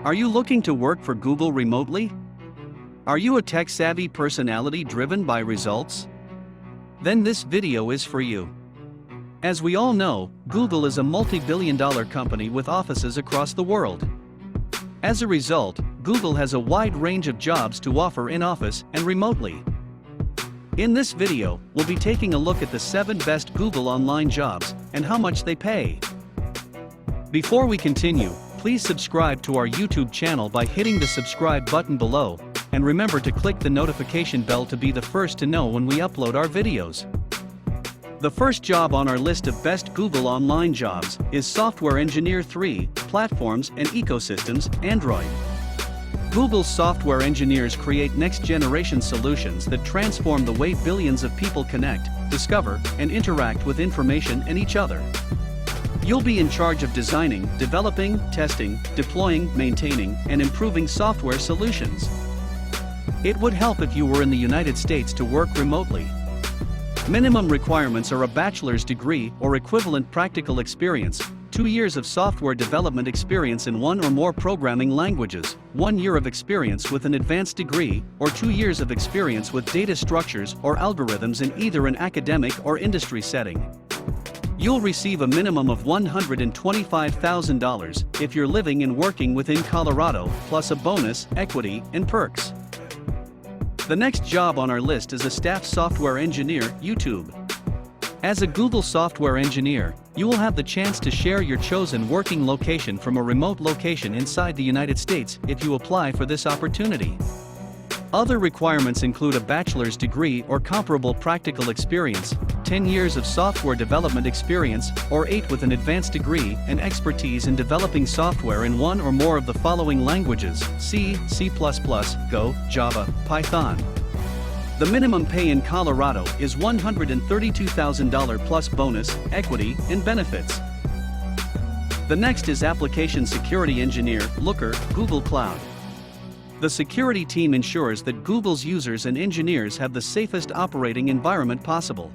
Are you looking to work for Google remotely? Are you a tech-savvy personality driven by results? Then this video is for you. As we all know, Google is a multi-billion-dollar company with offices across the world. As a result, Google has a wide range of jobs to offer in-office and remotely. In this video, we'll be taking a look at the 7 best Google online jobs and how much they pay. Before we continue, please subscribe to our YouTube channel by hitting the subscribe button below, and remember to click the notification bell to be the first to know when we upload our videos. The first job on our list of best Google online jobs is Software Engineer 3, Platforms and Ecosystems, Android. Google's software engineers create next-generation solutions that transform the way billions of people connect, discover, and interact with information and each other. You'll be in charge of designing, developing, testing, deploying, maintaining, and improving software solutions. It would help if you were in the United States to work remotely. Minimum requirements are a bachelor's degree or equivalent practical experience, 2 years of software development experience in 1 or more programming languages, 1 year of experience with an advanced degree, or 2 years of experience with data structures or algorithms in either an academic or industry setting. You'll receive a minimum of $125,000 if you're living and working within Colorado, plus a bonus, equity, and perks. The next job on our list is a staff software engineer, YouTube. As a Google software engineer, you will have the chance to share your chosen working location from a remote location inside the United States if you apply for this opportunity. Other requirements include a bachelor's degree or comparable practical experience, 10 years of software development experience, or 8 with an advanced degree, and expertise in developing software in 1 or more of the following languages: C, C++, Go, Java, Python. The minimum pay in Colorado is $132,000 plus bonus, equity, and benefits. The next is Application Security Engineer, Looker, Google Cloud. The security team ensures that Google's users and engineers have the safest operating environment possible.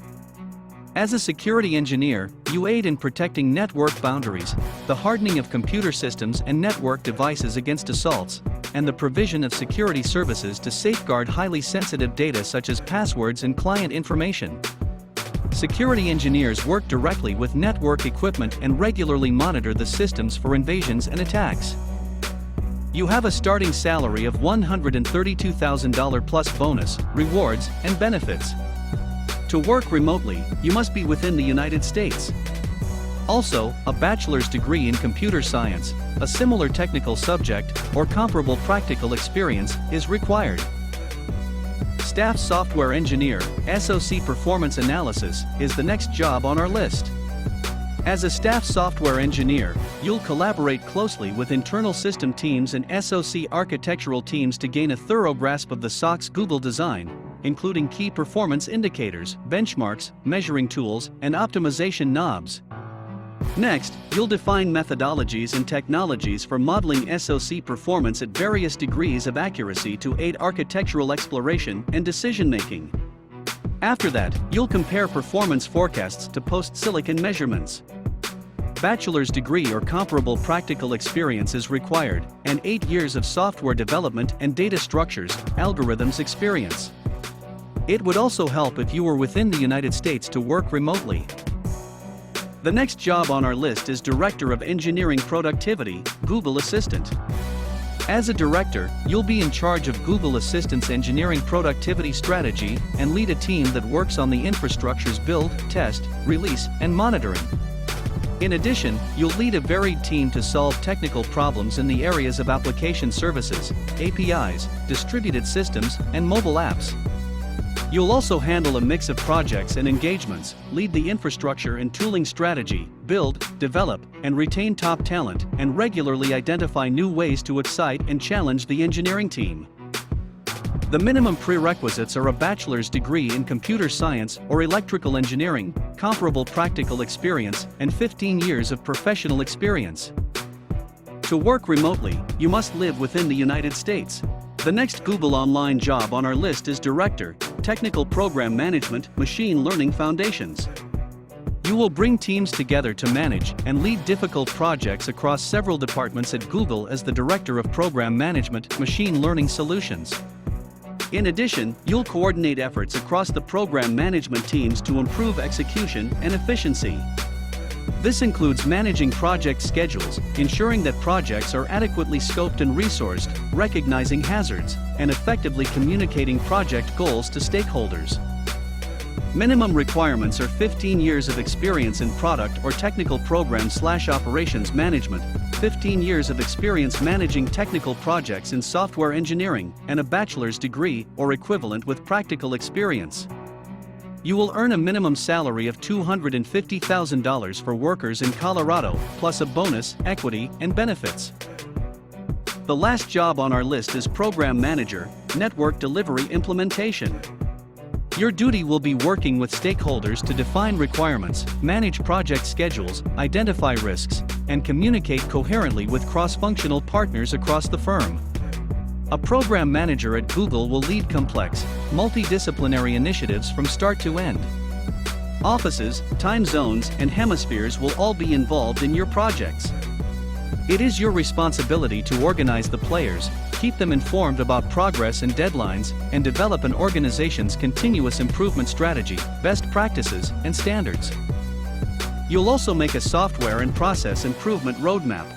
As a security engineer, you aid in protecting network boundaries, the hardening of computer systems and network devices against assaults, and the provision of security services to safeguard highly sensitive data such as passwords and client information. Security engineers work directly with network equipment and regularly monitor the systems for invasions and attacks. You have a starting salary of $132,000 plus bonus, rewards, and benefits. To work remotely, you must be within the United States. Also, a bachelor's degree in computer science, a similar technical subject, or comparable practical experience is required. Staff Software Engineer, SoC Performance Analysis, is the next job on our list. As a staff software engineer, you'll collaborate closely with internal system teams and SoC architectural teams to gain a thorough grasp of the SoC's Google design, including key performance indicators, benchmarks, measuring tools, and optimization knobs. Next, you'll define methodologies and technologies for modeling SoC performance at various degrees of accuracy to aid architectural exploration and decision-making. After that, you'll compare performance forecasts to post-silicon measurements. Bachelor's degree or comparable practical experience is required, and 8 years of software development and data structures, algorithms experience. It would also help if you were within the United States to work remotely. The next job on our list is Director of Engineering Productivity, Google Assistant. As a director, you'll be in charge of Google Assistant's engineering productivity strategy and lead a team that works on the infrastructure's build, test, release, and monitoring. In addition, you'll lead a varied team to solve technical problems in the areas of application services, APIs, distributed systems, and mobile apps. You'll also handle a mix of projects and engagements, lead the infrastructure and tooling strategy, build, develop, and retain top talent, and regularly identify new ways to excite and challenge the engineering team. The minimum prerequisites are a bachelor's degree in computer science or electrical engineering, comparable practical experience, and 15 years of professional experience. To work remotely, you must live within the United States. The next Google online job on our list is Director, Technical Program Management, Machine Learning Foundations. You will bring teams together to manage and lead difficult projects across several departments at Google as the Director of Program Management, Machine Learning Solutions. In addition, you'll coordinate efforts across the program management teams to improve execution and efficiency. This includes managing project schedules, ensuring that projects are adequately scoped and resourced, recognizing hazards, and effectively communicating project goals to stakeholders. Minimum requirements are 15 years of experience in product or technical program/operations management, 15 years of experience managing technical projects in software engineering, and a bachelor's degree or equivalent with practical experience. You will earn a minimum salary of $250,000 for workers in Colorado, plus a bonus, equity, and benefits. The last job on our list is Program Manager, Network Delivery Implementation. Your duty will be working with stakeholders to define requirements, manage project schedules, identify risks, and communicate coherently with cross-functional partners across the firm. A program manager at Google will lead complex, multidisciplinary initiatives from start to end. Offices, time zones, and hemispheres will all be involved in your projects. It is your responsibility to organize the players, keep them informed about progress and deadlines, and develop an organization's continuous improvement strategy, best practices, and standards. You'll also make a software and process improvement roadmap.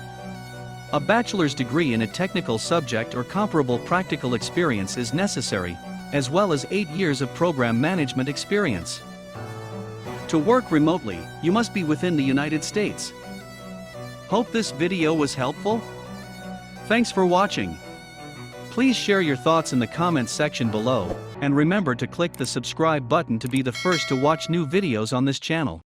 A bachelor's degree in a technical subject or comparable practical experience is necessary, as well as 8 years of program management experience. To work remotely, you must be within the United States. Hope this video was helpful. Thanks for watching. Please share your thoughts in the comments section below, and remember to click the subscribe button to be the first to watch new videos on this channel.